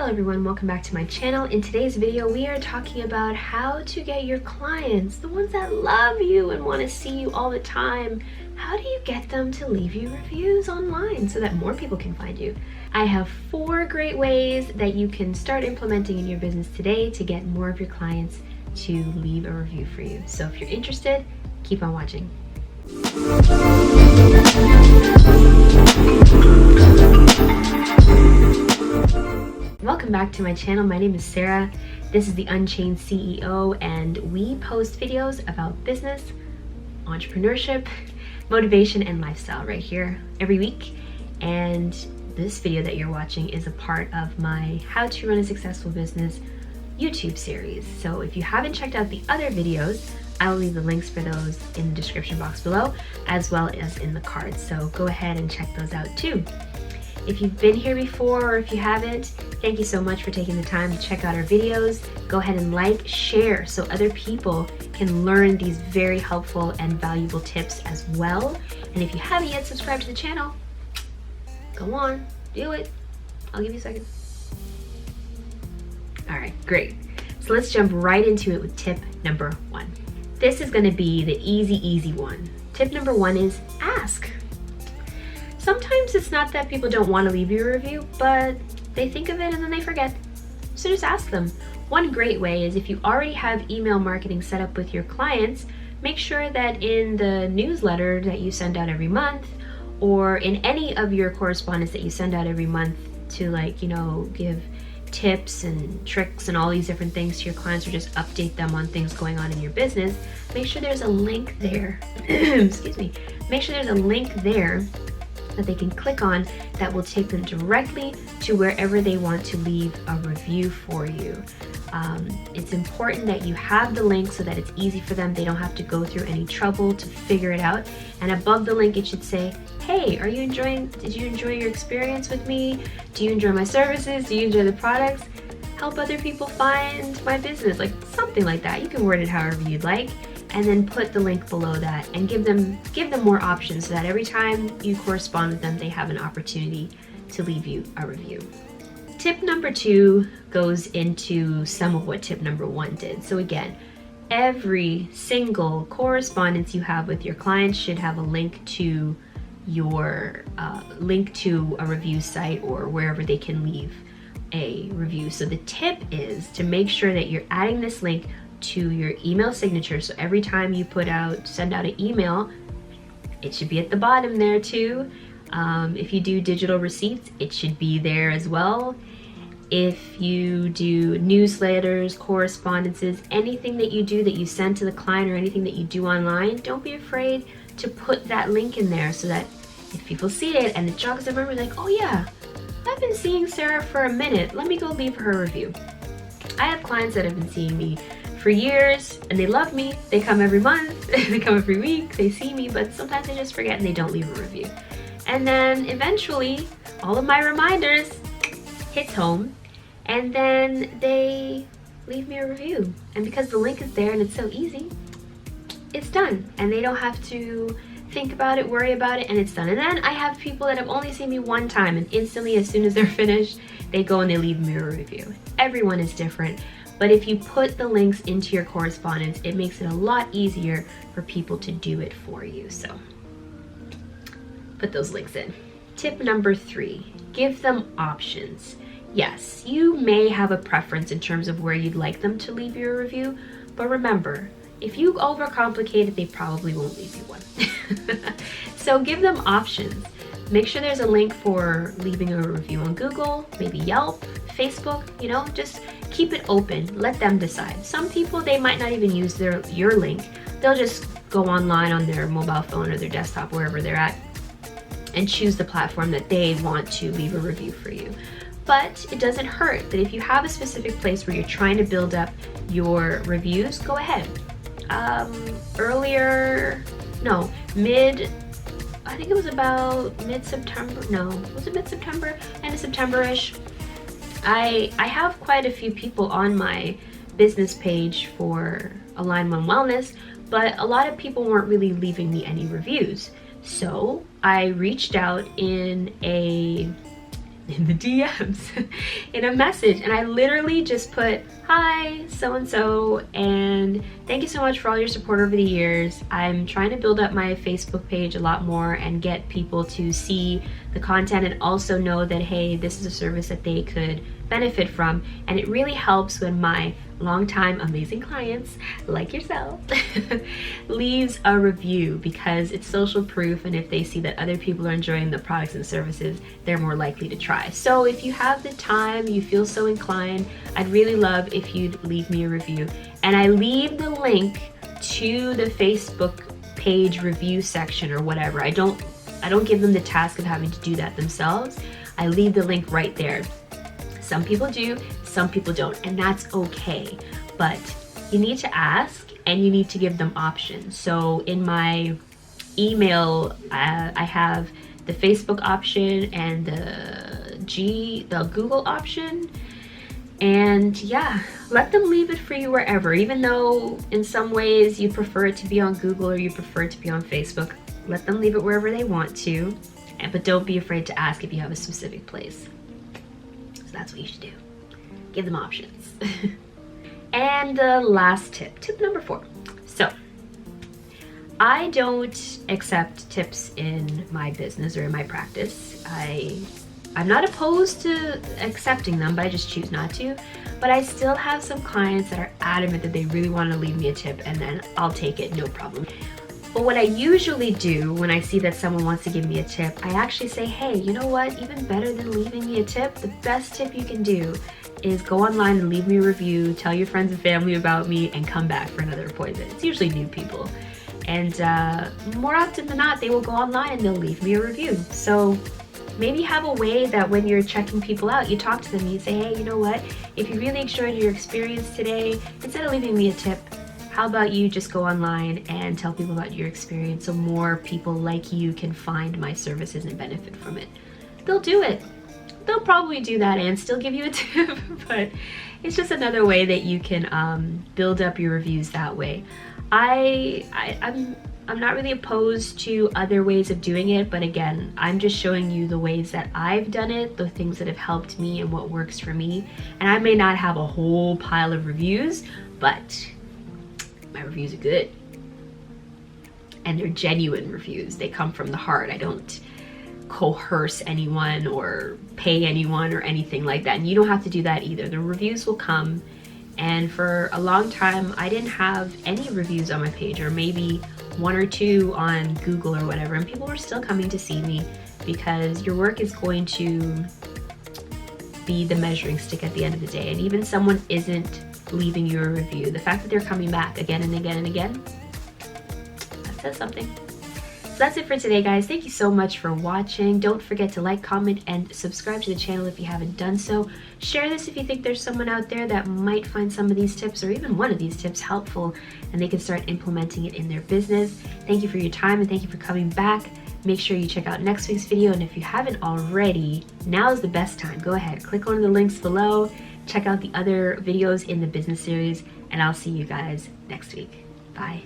Hello everyone, welcome back to my channel. In today's video, we are talking about how to get your clients, the ones that love you and want to see you all the time, how do you get them to leave you reviews online so that more people can find you? I have 4 great ways that you can start implementing in your business today to get more of your clients to leave a review for you. So if you're interested, keep on watching. Welcome back to my channel. My name is Sarah. This is the Unchained CEO, and we post videos about business, entrepreneurship, motivation, and lifestyle right here every week. And this video that you're watching is a part of my How to Run a Successful Business YouTube series. So if you haven't checked out the other videos, I'll leave the links for those in the description box below, as well as in the cards. So go ahead and check those out too. If you've been here before or if you haven't, thank you so much for taking the time to check out our videos. Go ahead and like, share so other people can learn these very helpful and valuable tips as well. And if you haven't yet subscribed to the channel, go on, do it. I'll give you a second. All right, great. So let's jump right into it with tip number 1. This is going to be the easy one. Tip number 1 is ask. Sometimes it's not that people don't want to leave you a review, but they think of it and then they forget. So just ask them. One great way is if you already have email marketing set up with your clients, make sure that in the newsletter that you send out every month, or in any of your correspondence that you send out every month to, like, you know, give tips and tricks and all these different things to your clients, or just update them on things going on in your business, make sure there's a link there. Excuse me. Make sure there's a link there that they can click on that will take them directly to wherever they want to leave a review for you. It's important that you have the link so that it's easy for them. They don't have to go through any trouble to figure it out. And above the link, it should say, hey, did you enjoy your experience with me? Do you enjoy my services? Do you enjoy the products? Help other people find my business, like something like that. You can word it however you'd like, and then put the link below that and give them more options so that every time you correspond with them, they have an opportunity to leave you a review. Tip number 2 goes into some of what tip number 1 did. So again, every single correspondence you have with your clients should have a link to your a review site or wherever they can leave a review. So the tip is to make sure that you're adding this link to your email signature. So every time you send out an email, it should be at the bottom there too. If you do digital receipts, it should be there as well. If you do newsletters, correspondences, anything that you do that you send to the client or anything that you do online, don't be afraid to put that link in there so that if people see it and it jogs their memory, like, oh yeah, I've been seeing Sarah for a minute, let me go leave her a review. I have clients that have been seeing me for years and they love me. They come every month, they come every week, they see me, but sometimes they just forget and they don't leave a review. And then eventually all of my reminders hits home and then they leave me a review. And because the link is there and it's so easy, it's done. And they don't have to think about it, worry about it, and it's done. And then I have people that have only seen me one time and instantly, as soon as they're finished, they go and they leave me a review. Everyone is different. But if you put the links into your correspondence, it makes it a lot easier for people to do it for you. So put those links in. Tip number 3, give them options. Yes, you may have a preference in terms of where you'd like them to leave you a review, but remember, if you overcomplicate it, they probably won't leave you one. So give them options. Make sure there's a link for leaving a review on Google, maybe Yelp, Facebook, you know, just keep it open. Let them decide. Some people, they might not even use your link. They'll just go online on their mobile phone or their desktop, wherever they're at, and choose the platform that they want to leave a review for you. But it doesn't hurt that if you have a specific place where you're trying to build up your reviews, go ahead. I think it was about mid-September. No, was it mid-September? End of September-ish. I have quite a few people on my business page for Align One Wellness, but a lot of people weren't really leaving me any reviews. So I reached out in a in the DMs in a message, and I literally just put, hi so and so, and thank you so much for all your support over the years. I'm trying to build up my Facebook page a lot more and get people to see the content and also know that, hey, this is a service that they could benefit from. And it really helps when my longtime amazing clients like yourself leaves a review, because it's social proof, and if they see that other people are enjoying the products and services, they're more likely to try. So if you have the time, you feel so inclined, I'd really love if you'd leave me a review. And I leave the link to the Facebook page review section or whatever. I don't give them the task of having to do that themselves. I leave the link right there. Some people do, some people don't, and that's okay. But you need to ask and you need to give them options. So in my email, I have the Facebook option and the Google option. And yeah, let them leave it for you wherever, even though in some ways you prefer it to be on Google or you prefer it to be on Facebook. Let them leave it wherever they want to, but don't be afraid to ask if you have a specific place. So that's what you should do. Give them options. And the last tip number 4. So I don't accept tips in my business or in my practice. I'm not opposed to accepting them, but I just choose not to. But I still have some clients that are adamant that they really want to leave me a tip, and then I'll take it, no problem. But what I usually do when I see that someone wants to give me a tip, I actually say, hey, you know what? Even better than leaving me a tip, the best tip you can do is go online and leave me a review, tell your friends and family about me, and come back for another appointment. It's usually new people. And more often than not, they will go online and they'll leave me a review. So maybe have a way that when you're checking people out, you talk to them and you say, hey, you know what? If you really enjoyed your experience today, instead of leaving me a tip, how about you just go online and tell people about your experience so more people like you can find my services and benefit from it. They'll do it. They'll probably do that and still give you a tip, but it's just another way that you can build up your reviews that way. I'm not really opposed to other ways of doing it, but again, I'm just showing you the ways that I've done it, the things that have helped me and what works for me. And I may not have a whole pile of reviews, but my reviews are good. And they're genuine reviews. They come from the heart. I don't coerce anyone or pay anyone or anything like that. And you don't have to do that either. The reviews will come. And for a long time, I didn't have any reviews on my page, or maybe 1 or 2 on Google or whatever. And people were still coming to see me, because your work is going to be the measuring stick at the end of the day. And even someone isn't leaving you a review, the fact that they're coming back again and again and again, that says something. So that's it for today, guys. Thank you so much for watching. Don't forget to like, comment, and subscribe to the channel if you haven't done so. Share this if you think there's someone out there that might find some of these tips or even one of these tips helpful and they can start implementing it in their business. Thank you for your time and thank you for coming back. Make sure you check out next week's video, and if you haven't already, now is the best time. Go ahead, click on the links below, check out the other videos in the business series, and I'll see you guys next week. Bye.